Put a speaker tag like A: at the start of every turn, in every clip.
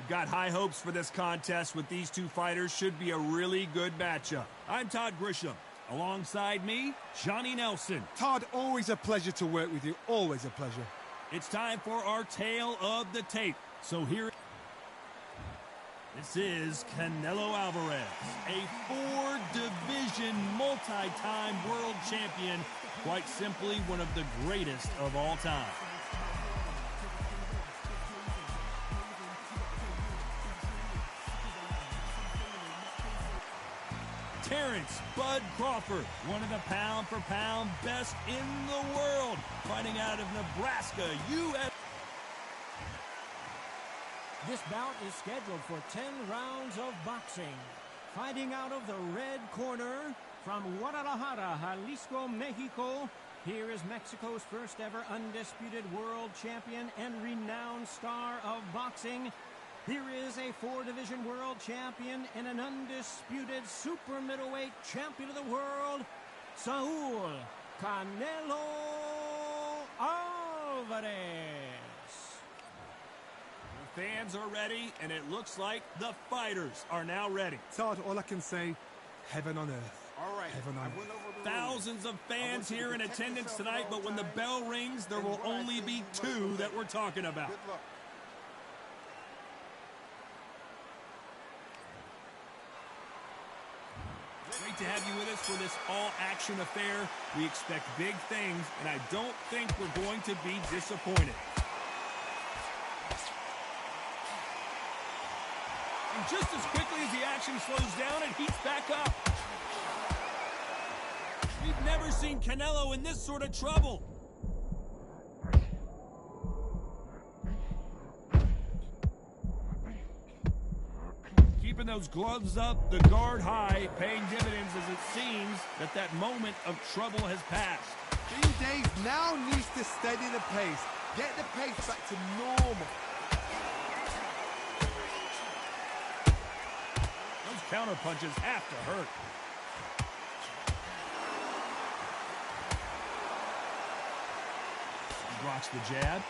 A: I've got high hopes for this contest with these two fighters. Should be a really good matchup. I'm Todd Grisham. Alongside me, Johnny Nelson.
B: Todd, always a pleasure to work with you. Always a pleasure.
A: It's time for our tale of the tape. So here, this is Canelo Alvarez, a four-division, multi-time world champion. Quite simply, one of the greatest of all time. Terrence Bud Crawford, one of the pound-for-pound best in the world, fighting out of Nebraska, U.S.
C: This bout is scheduled for 10 rounds of boxing. Fighting out of the red corner from Guadalajara, Jalisco, Mexico, here is Mexico's first ever undisputed world champion and renowned star of boxing. Here is a four-division world champion and an undisputed super middleweight champion of the world, Saul Canelo Alvarez.
A: The fans are ready, and it looks like the fighters are now ready.
B: Todd, all I can say, heaven on earth.
D: All right.
B: Heaven on earth.
A: Thousands of fans here in attendance tonight, but when the bell rings, there will only be two that we're talking about.
D: Good luck.
A: Great to have you with us for this all-action affair. We expect big things, and I don't think we're going to be disappointed. And just as quickly as the action slows down, it heats back up. We've never seen Canelo in this sort of trouble. Keeping those gloves up, the guard high, paying dividends as it seems that moment of trouble has passed.
B: Dave now needs to steady the pace. Get the pace back to normal.
A: Those counter punches have to hurt. He blocks the jab.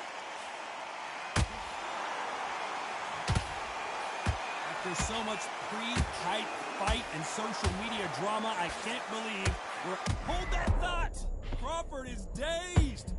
A: There's so much pre-fight fight and social media drama, I can't believe we're... Hold that thought! Crawford is dazed!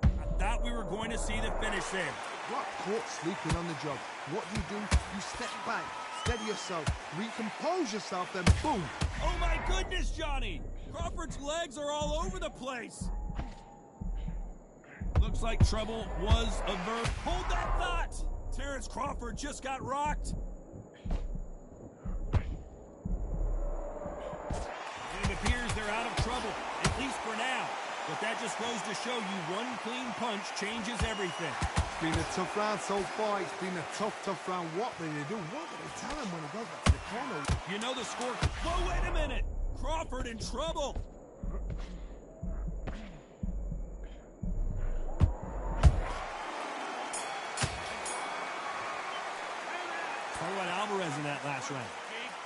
A: I thought we were going to see the finish there.
B: Got caught sleeping on the job. What do? You step back, steady yourself, recompose yourself, then boom!
A: Oh my goodness, Johnny! Crawford's legs are all over the place! Looks like trouble was averted. Hold that thought! Terrence Crawford just got rocked. And it appears they're out of trouble, at least for now. But that just goes to show you one clean punch changes everything.
B: It's been a tough round so far. It's been a tough round. What do they do? What do they tell him when he goes back to the corner?
A: You know the score. Whoa, wait a minute! Crawford in trouble! What about Alvarez in that last round?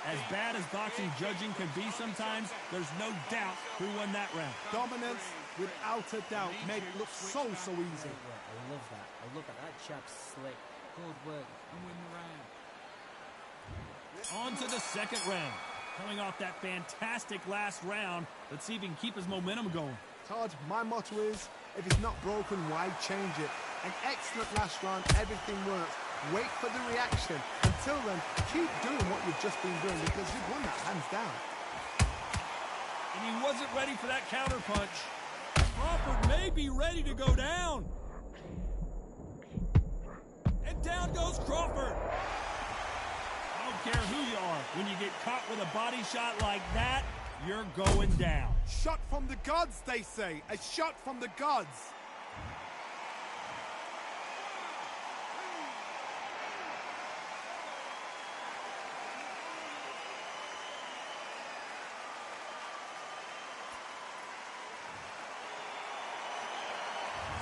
A: As bad as boxing judging can be sometimes, there's no doubt who won that round.
B: Dominance, without a doubt, made it look so easy.
E: I love that. I look at that chap's slick. Good work. And win the round.
A: On to the second round. Coming off that fantastic last round, let's see if he can keep his momentum going.
B: Todd, my motto is, if it's not broken, why change it? An excellent last round, everything works. Wait for the reaction. Until then, keep doing what you've just been doing because you've won that hands down.
A: And he wasn't ready for that counter punch. Crawford may be ready to go down. And down goes Crawford. I don't care who you are. When you get caught with a body shot like that, you're going down.
B: Shot from the gods, they say. A shot from the gods.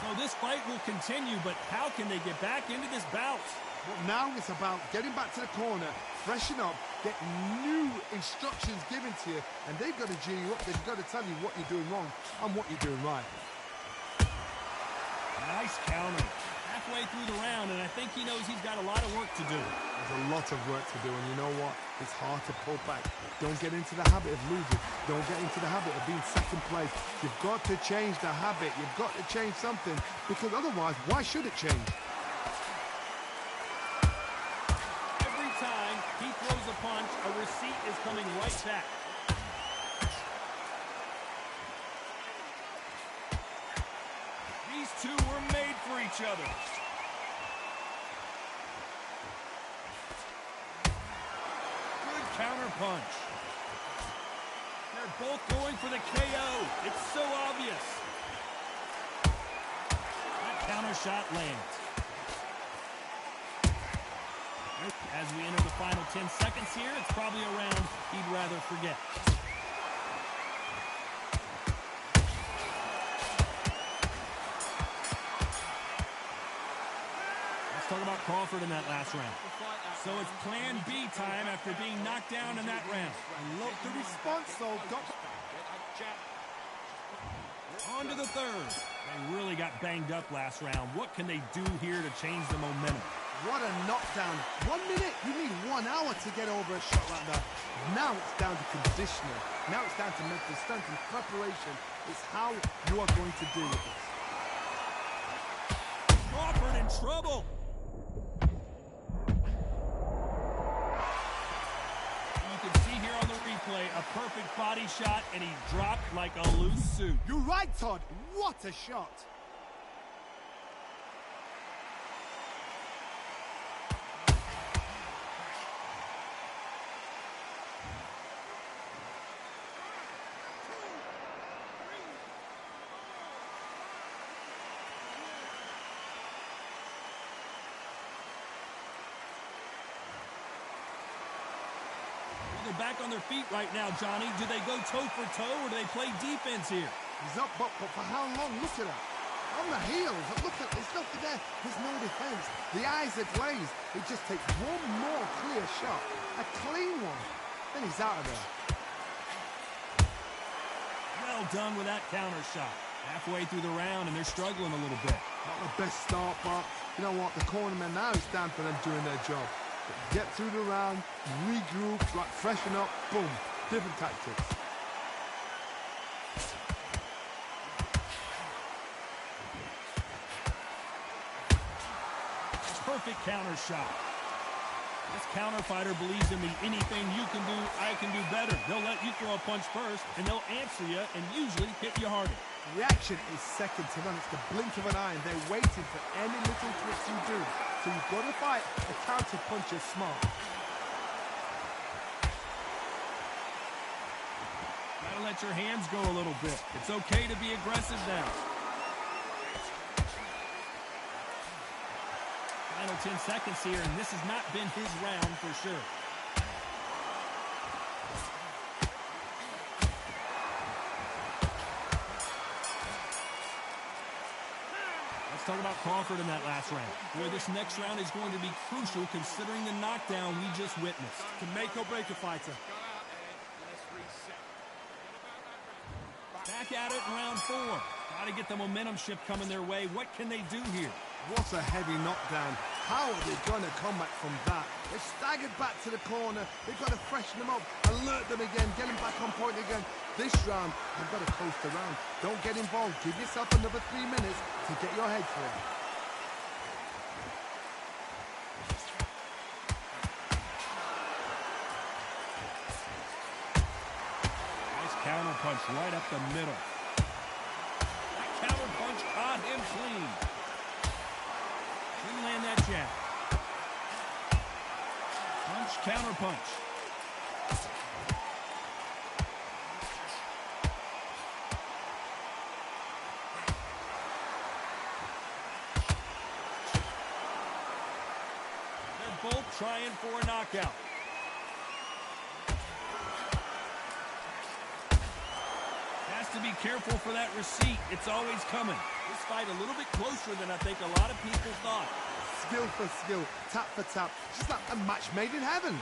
A: So this fight will continue, but how can they get back into this bout?
B: Well, now it's about getting back to the corner, freshen up, get new instructions given to you, and they've got to G you up. They've got to tell you what you're doing wrong and what you're doing right.
A: Nice counter. Halfway through the round, and I think he knows he's got a lot of work to do.
B: There's a lot of work to do, and you know what? It's hard to pull back. Don't get into the habit of losing. Don't get into the habit of being second place. You've got to change the habit. You've got to change something, because otherwise, why should it change?
A: Every time he throws a punch, a receipt is coming right back. These two were made for each other. Good counter punch. They're both going for the KO. It's so obvious. That counter shot lands. As we enter the final 10 seconds here, it's probably a round he'd rather forget. Let's talk about Crawford in that last round. So it's plan B time after being knocked down in that round.
B: I love the response, though.
A: On to the third. They really got banged up last round. What can they do here to change the momentum?
B: What a knockdown. 1 minute, you need 1 hour to get over a shot like that. Now it's down to conditioning. Now it's down to mental strength and preparation. It's how you are going to deal with this.
A: Crawford in trouble. You can see here on the replay a perfect body shot, and he dropped like a loose suit.
B: You're right, Todd. What a shot.
A: They're back on their feet right now, Johnny. Do they go toe for toe, or do they play defense here?
B: He's up, but for how long? Look at that. On the heels. Look at, there's nothing there. There's no defense. The eyes are glazed. It just takes one more clear shot. A clean one. Then he's out of there.
A: Well done with that counter shot. Halfway through the round, and they're struggling a little bit.
B: Not the best start, but you know what? The cornerman now is down for them doing their job. Get through the round, regroup, like freshen up, boom. Different tactics.
A: Perfect counter shot. This counter fighter believes in me. Anything you can do, I can do better. They'll let you throw a punch first, and they'll answer you and usually hit you harder.
B: Reaction is second to none. It's the blink of an eye, and they're waiting for any little twist you do. So you've got to fight a counter punch is smart.
A: Gotta let your hands go a little bit. It's okay to be aggressive now. Final 10 seconds here, and this has not been his round for sure. Let's talk about Crawford in that last round. Boy, this next round is going to be crucial considering the knockdown we just witnessed.
B: To make or break a fighter.
A: Back at it in round 4. Got to get the momentum shift coming their way. What can they do here?
B: What a heavy knockdown. How are they going to come back from that? They've staggered back to the corner. They've got to freshen them up, alert them again, get them back on point again. This round, they've got to coast around. Don't get involved. Give yourself another 3 minutes to get your head clear.
A: Nice counter punch right up the middle. That counter punch caught him clean. Didn't land that jab. Punch, counter punch. They're both trying for a knockout. Has to be careful for that receipt. It's always coming. This fight a little bit closer than I think a lot of people thought.
B: Skill for skill, tap for tap. Just like a match made in heaven.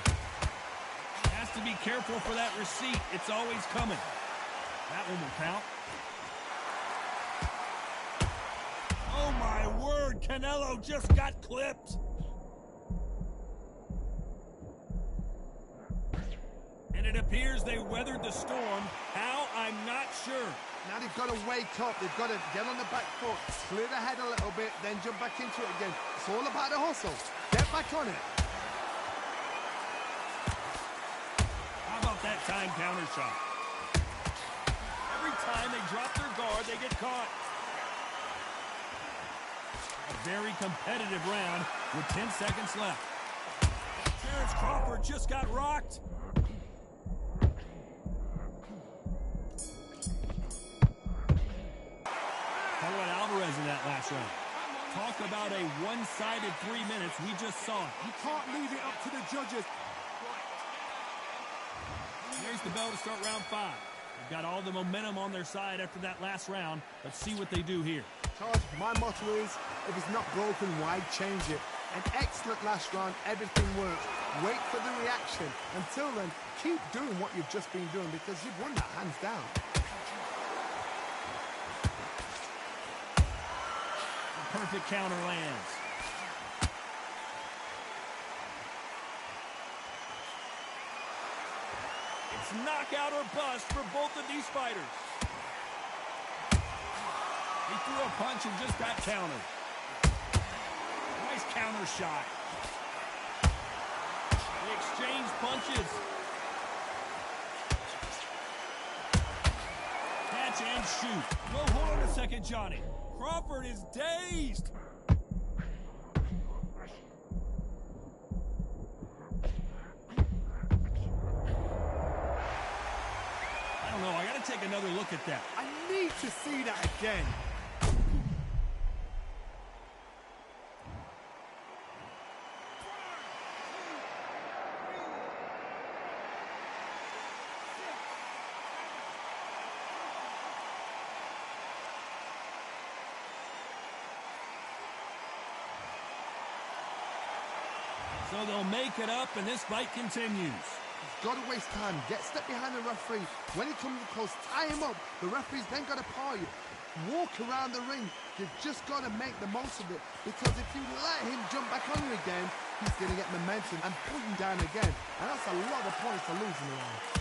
A: Has to be careful for that receipt. It's always coming. That one will count. Oh, my forward. Canelo just got clipped. And it appears they weathered the storm. How? I'm not sure.
B: Now they've got to wake up. They've got to get on the back foot, clear the head a little bit, then jump back into it again. It's all about the hustle. Get back on it.
A: How about that time counter shot? Every time they drop their guard, they get caught. A very competitive round with 10 seconds left. Terrence Crawford just got rocked. Alvarez in that last round. Talk about a one-sided 3 minutes. We just saw it.
B: You can't leave it up to the judges.
A: There's the bell to start round 5. They've got all the momentum on their side after that last round. Let's see what they do here.
B: Charles, my motto is, if it's not broken, why change it? An excellent last round. Everything works. Wait for the reaction. Until then, keep doing what you've just been doing because you've won that hands down.
A: Perfect counter lands. It's knockout or bust for both of these fighters. He threw a punch and just got countered. Nice counter shot. They exchange punches. Catch and shoot. Well, hold on a second, Johnny. Crawford is dazed. I don't know. I got to take another look at that.
B: I need to see that again.
A: So they'll make it up, and this fight continues.
B: He's got to waste time. Step behind the referee. When he comes close, tie him up. The referee's then got to paw you. Walk around the ring. You've just got to make the most of it. Because if you let him jump back on you again, he's going to get momentum and pull you down again. And that's a lot of points to lose in the round.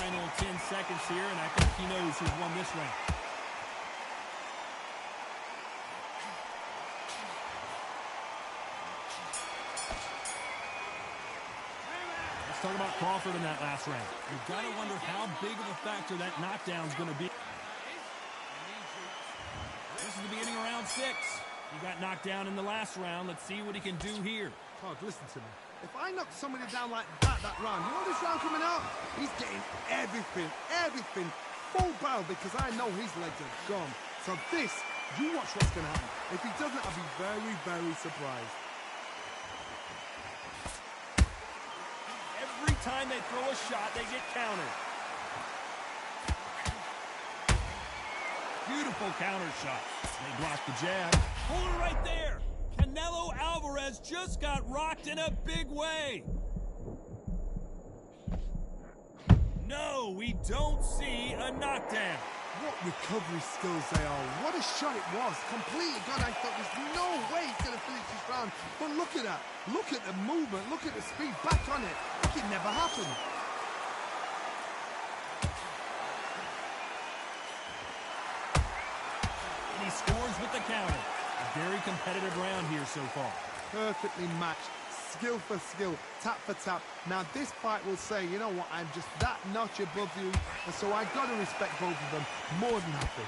A: Final 10 seconds here, and I think he knows who's won this round. Let's talk about Crawford in that last round. You've got to wonder how big of a factor that knockdown's going to be. This is the beginning of round 6. He got knocked down in the last round. Let's see what he can do here.
B: Todd, listen to me. If I knock somebody down like that round, you know this round coming out? He's getting everything, full barrel because I know his legs are gone. So this, you watch what's going to happen. If he doesn't, I'll be very, very surprised.
A: Every time they throw a shot, they get countered. Beautiful counter shot. They block the jab. Hold it right there. Canelo Alvarez just got rocked in a big way. No, we don't see a knockdown.
B: What recovery skills they are. What a shot it was. Completely gone. I thought there's no way he's going to finish this round. But look at that. Look at the movement. Look at the speed. Back on it. Like it never happened.
A: And he scores with the counter. A very competitive round here so far.
B: Perfectly matched. Skill for skill. Tap for tap. Now this fight will say, you know what, I'm just that notch above you. And so I got to respect both of them. More than happy.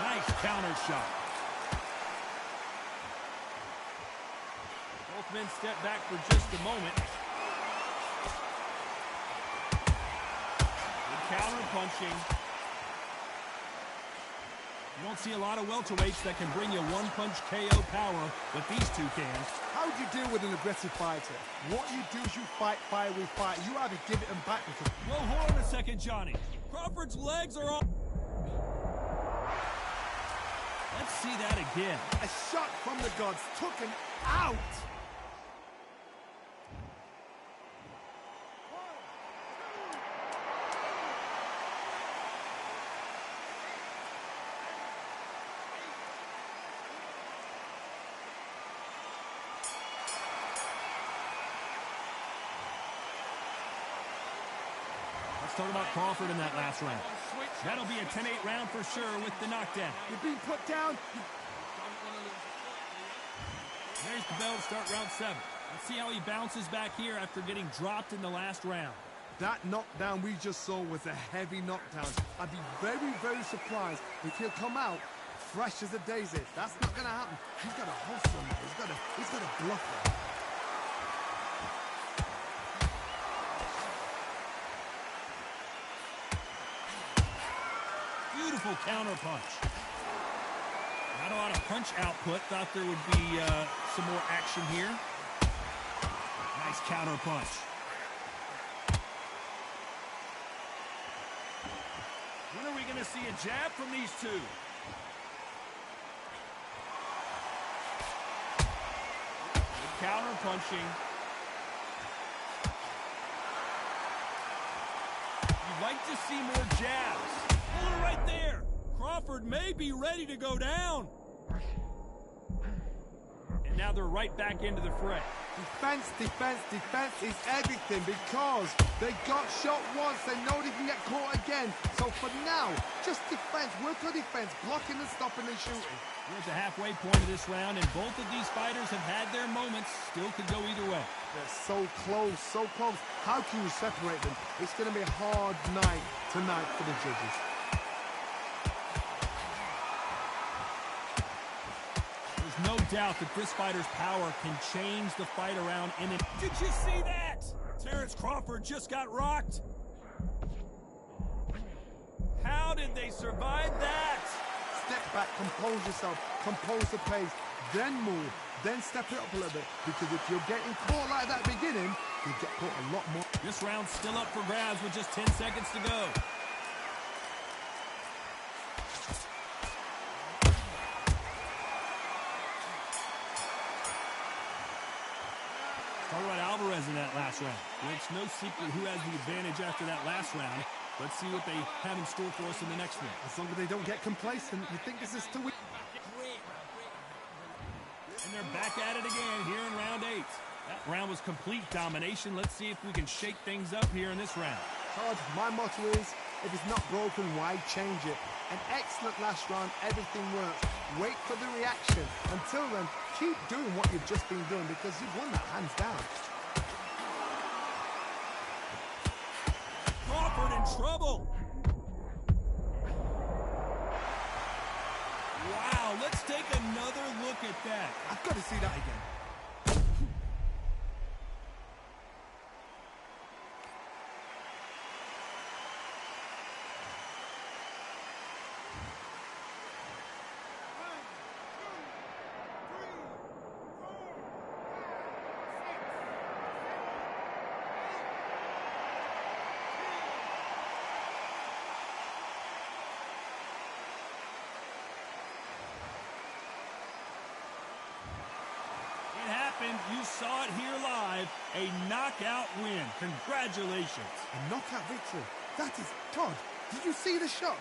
A: Nice counter shot. Both men step back for just a moment. Good counter punching. You don't see a lot of welterweights that can bring you one-punch KO power, but these two can.
B: How do you deal with an aggressive fighter? What you do is you fight fire with fire. You either give it them back because...
A: Whoa, hold on a second, Johnny. Crawford's legs are on... Let's see that again.
B: A shot from the gods took him out.
A: talk about Crawford in that last round. That'll be a 10-8 round for sure with the knockdown.
B: You're being put down.
A: There's the bell to start round 7. Let's see how he bounces back here after getting dropped in the last round.
B: That knockdown we just saw was a heavy knockdown. I'd be very, very surprised if he'll come out fresh as a daisy. That's not going to happen. He's got a hustle on that. He's got a bluffer.
A: Beautiful counter punch. Not a lot of punch output. Thought there would be some more action here. Nice counter punch. When are we going to see a jab from these two? Good counter punching. You'd like to see more jabs. Pull it right there. Crawford may be ready to go down. And now they're right back into the fray.
B: Defense, defense, defense is everything because they got shot once. They know they can get caught again. So for now, just defense. Work on defense. Blocking and stopping and shooting.
A: We're at the halfway point of this round, and both of these fighters have had their moments. Still could go either way.
B: They're so close, so close. How can you separate them? It's going to be a hard night tonight for the judges.
A: There's no doubt that this fighter's power can change the fight around in it. Did you see that? Terrence Crawford just got rocked. How did they survive that?
B: Step back, compose yourself, compose the pace, then move, then step it up a little bit. Because if you're getting caught like that beginning, you get caught a lot more.
A: This round's still up for grabs with just 10 seconds to go. Talk about Alvarez in that last round. Well, it's no secret who has the advantage after that last round. Let's see what they have in store for us in the next one.
B: As long as they don't get complacent, you think this is too weak.
A: And they're back at it again here in round 8. That round was complete domination. Let's see if we can shake things up here in this round.
B: Todd, my motto is, if it's not broken, why change it? An excellent last round, everything works. Wait for the reaction. Until then, keep doing what you've just been doing because you've won that hands down.
A: Crawford in trouble. Wow, let's take another look at that.
B: I've got to see that again.
A: You saw it here live, a knockout win. Congratulations.
B: A knockout victory. That is, Todd, did you see the shot?